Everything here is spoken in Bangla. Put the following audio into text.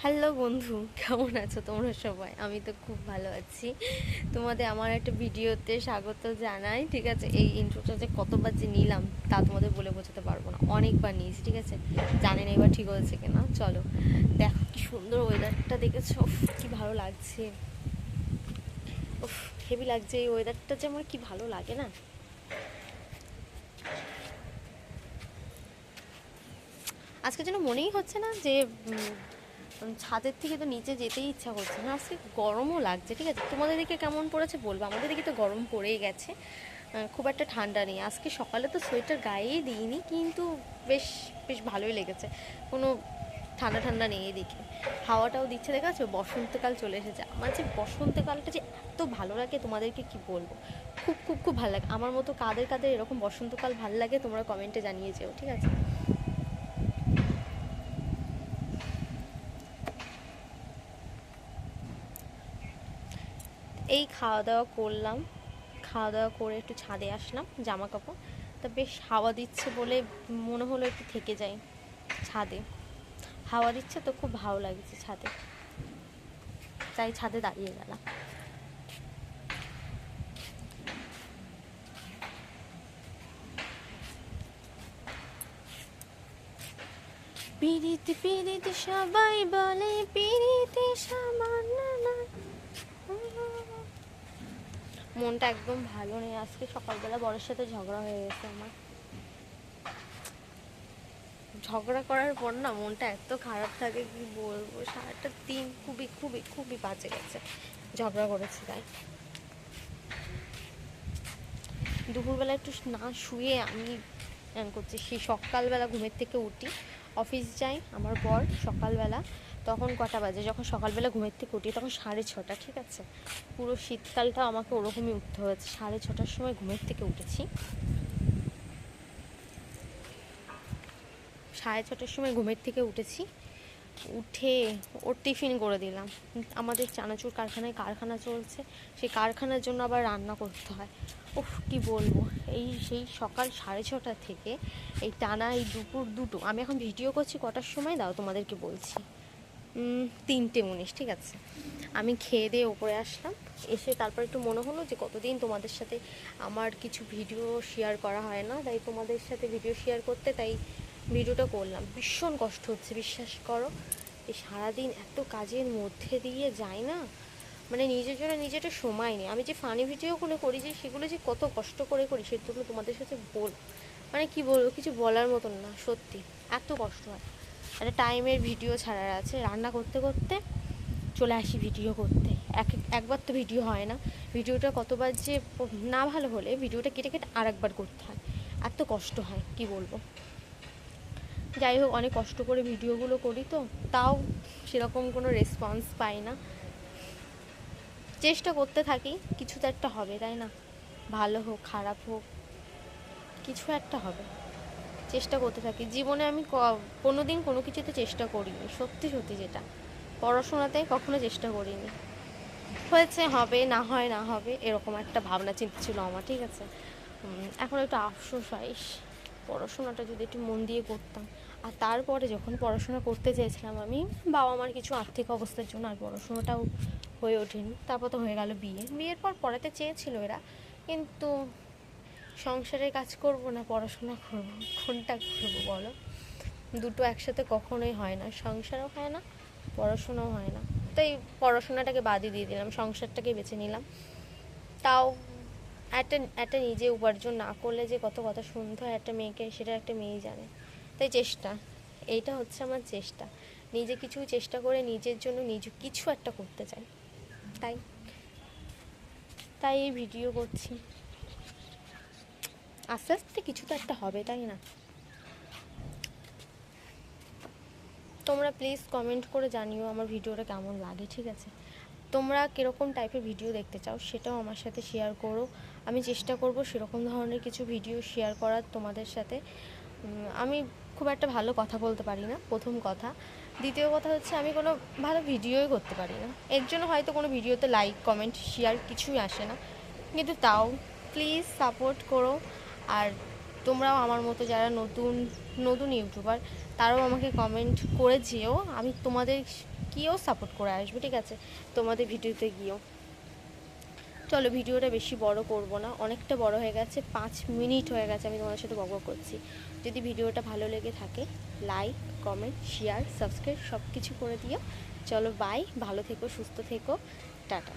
হ্যালো বন্ধু, কেমন আছো তোমরা সবাই? আমি তো খুব ভালো আছি। তোমাদের আমার একটা ভিডিওতে স্বাগত জানাই। ঠিক আছে, এই ইন্ট্রোটা যে কতবার যে নিলাম তা তোমাদের বলে বোঝাতে পারবো না, অনেকবার নিয়েছি। ঠিক আছে, জানি না এবার ঠিক হয়েছে কিনা। চলো দেখো কি সুন্দর ওয়েদারটা, দেখেছো? উফ, কি ভালো লাগছে। উফ, হেভি লাগছে এই ওয়েদারটা, যে আমার কি ভালো লাগে না। আজকে যেন মনেই হচ্ছে না যে ছাদের থেকে তো নিচে যেতেই ইচ্ছা করছে না। আজকে গরমও লাগছে। ঠিক আছে, তোমাদের দিকে কেমন পড়েছে বলবো। আমাদের দিকে তো গরম পড়েই গেছে, খুব একটা ঠান্ডা নেই। আজকে সকালে তো সোয়েটার গায়েই দিইনি, কিন্তু বেশ বেশ ভালোই লেগেছে। কোনো ঠান্ডা ঠান্ডা নেই এদিকে। হাওয়াটাও দিচ্ছে, দেখা যাচ্ছে বসন্তকাল চলে এসেছে। আমার যে বসন্তকালটা যে এত ভালো লাগে তোমাদেরকে কি বলবো। খুব খুব খুব ভালো লাগে। আমার মতো কাদের কাদের এরকম বসন্তকাল ভালো লাগে তোমরা কমেন্টে জানিয়ে যেও। ঠিক আছে, এই খাওয়া দাওয়া করলাম, খাওয়া দাওয়া করে একটু ছাদে আসলাম জামা কাপড়, তা বেশ হাওয়া দিচ্ছে বলে মনে হলো একটু থেকে যাই ছাদে। হাওয়া দিচ্ছে তো খুব ভালো লাগছে ছাদে, তাই ছাদে দাঁড়িয়ে গেলাম। পিরিতি পিরিতি সবাই বলে, পিরিতি সামান্য না। মনটা একদম ভালো নেই আজকে। সকালবেলা বরের সাথে ঝগড়া হয়ে গেছে আমার। ঝগড়া করার পর না মনটা এত খারাপ থাকে কি বলবো। সারাটা দিন খুবই খুবই খুবই বাজে গেছে, ঝগড়া করেছি তাই। দুপুরবেলা একটু না শুয়ে আমি করছি। সেই সকালবেলা ঘুমের থেকে উঠি, অফিস যাই আমার বর সকালবেলা। তখন কটা বাজে, যখন সকালবেলা ঘুমের থেকে উঠি তখন 6:30। ঠিক আছে, পুরো শীতকালটা আমাকে ওরকমই উঠতে হয়েছে। 6:30টার সময় ঘুমের থেকে উঠেছি। 6:30টার সময় ঘুমের থেকে উঠেছি, উঠে ওর টিফিন করে দিলাম। আমাদের চানাচুর কারখানা চলছে, সেই কারখানার জন্য আবার রান্না করতে হয়। উফ, কি বলবো। এই সেই সকাল 6:30 থেকে এই টানা এই দুপুর দুটো, আমি এখন ভিডিও করছি কটার সময় দাও তোমাদেরকে বলছি। 3:19। ঠিক আছে, আমি খেয়ে দিয়ে ওপরে আসলাম। এসে তারপর একটু মনে হলো যে কতদিন তোমাদের সাথে আমার কিছু ভিডিও শেয়ার করা হয় না, তাই তোমাদের সাথে ভিডিও শেয়ার করতে তাই ভিডিওটা করলাম। ভীষণ কষ্ট হচ্ছে বিশ্বাস করো, এই সারাদিন এত কাজের মধ্যে দিয়ে যাই না, মানে নিজের জন্য নিজেটা সময় নেই। আমি যে ফানি ভিডিওগুলো করি, যে সেগুলো যে কত কষ্ট করে করি সেগুলো তোমাদের সাথে মানে কি বলবো, কিছু বলার মতন না। সত্যি এত কষ্ট হয়। একটা টাইমের ভিডিও ছাড়ার আছে, রান্না করতে করতে চলে আসি ভিডিও করতে। একবার তো ভিডিও হয় না, ভিডিওটা কতবার যে না ভালো হলে ভিডিওটা কেটে কেটে আরেকবার করতে হয়। এত কষ্ট হয় কি বলবো। যাই হোক, অনেক কষ্ট করে ভিডিওগুলো করি তো, তাও সেরকম কোনো রেসপন্স পাই না। চেষ্টা করতে থাকি, কিছু তো একটা হবে তাই না? ভালো হোক খারাপ হোক, কিছু একটা হবে। চেষ্টা করতে থাকি। জীবনে আমি কোনো দিন কোনো কিছুতে চেষ্টা করিনি, সত্যি সত্যি। যেটা পড়াশোনাতে কখনো চেষ্টা করিনি। হয়েছে হবে, না হয় না হবে, এরকম একটা ভাবনা চিন্তা ছিল আমার। ঠিক আছে, এখন একটু আফসোস হয়, পড়াশোনাটা যদি একটু মন দিয়ে করতাম। আর তারপরে যখন পড়াশোনা করতে চেয়েছিলাম আমি, বাবা মার কিছু আর্থিক অবস্থার জন্য আর পড়াশোনাটাও হয়ে ওঠেনি। তারপর তো হয়ে গেল বিয়ের পর পড়াতে চেয়েছিল এরা, কিন্তু সংসারের কাজ করব না পড়াশোনা করব, কোনটা করবো বলো? দুটো একসাথে কখনোই হয় না, সংসারও হয় না পড়াশোনাও হয় না। তাই পড়াশোনাটাকে বাদই দিয়ে দিলাম, সংসারটাকে বেছে নিলাম। তাও একটা একটা নিজে উপার্জন না করলে যে কত কথা শুনতে হয় একটা মেয়েকে, সেটা একটা মেয়েই জানে। তাই চেষ্টা, এইটা হচ্ছে আমার চেষ্টা। নিজে কিছু চেষ্টা করে নিজের জন্য নিজে কিছু একটা করতে চাই, তাই তাই এই ভিডিও করছি। আস্তে আস্তে কিছু তো একটা হবে তাই না? তোমরা প্লিজ কমেন্ট করে জানিও আমার ভিডিওটা কেমন লাগে। ঠিক আছে, তোমরা কীরকম টাইপের ভিডিও দেখতে চাও সেটাও আমার সাথে শেয়ার করো। আমি চেষ্টা করব সেরকম ধরনের কিছু ভিডিও শেয়ার করার তোমাদের সাথে। আমি খুব একটা ভালো কথা বলতে পারি না, প্রথম কথা। দ্বিতীয় কথা হচ্ছে আমি কোনো ভালো ভিডিওই করতে পারি না, এর জন্য হয়তো কোনো ভিডিওতে লাইক কমেন্ট শেয়ার কিছুই আসে না। কিন্তু তাও প্লিজ সাপোর্ট করো। আর তোমরাও আমার মতো যারা নতুন নতুন ইউটিউবার, তারাও আমাকে কমেন্ট করে যেও। আমি তোমাদের গিয়েও সাপোর্ট করে আসবে, ঠিক আছে, তোমাদের ভিডিওতে গিয়েও। চলো ভিডিওটা বেশি বড় করব না, অনেকটা বড় হয়ে গেছে, 5 মিনিট হয়ে গেছে আমি তোমাদের সাথে বকবক করছি। যদি ভিডিওটা ভালো লেগে থাকে লাইক, কমেন্ট, শেয়ার, সাবস্ক্রাইব সব কিছু করে দিও। চলো বাই, ভালো থেকো, সুস্থ থেকো, টাটা।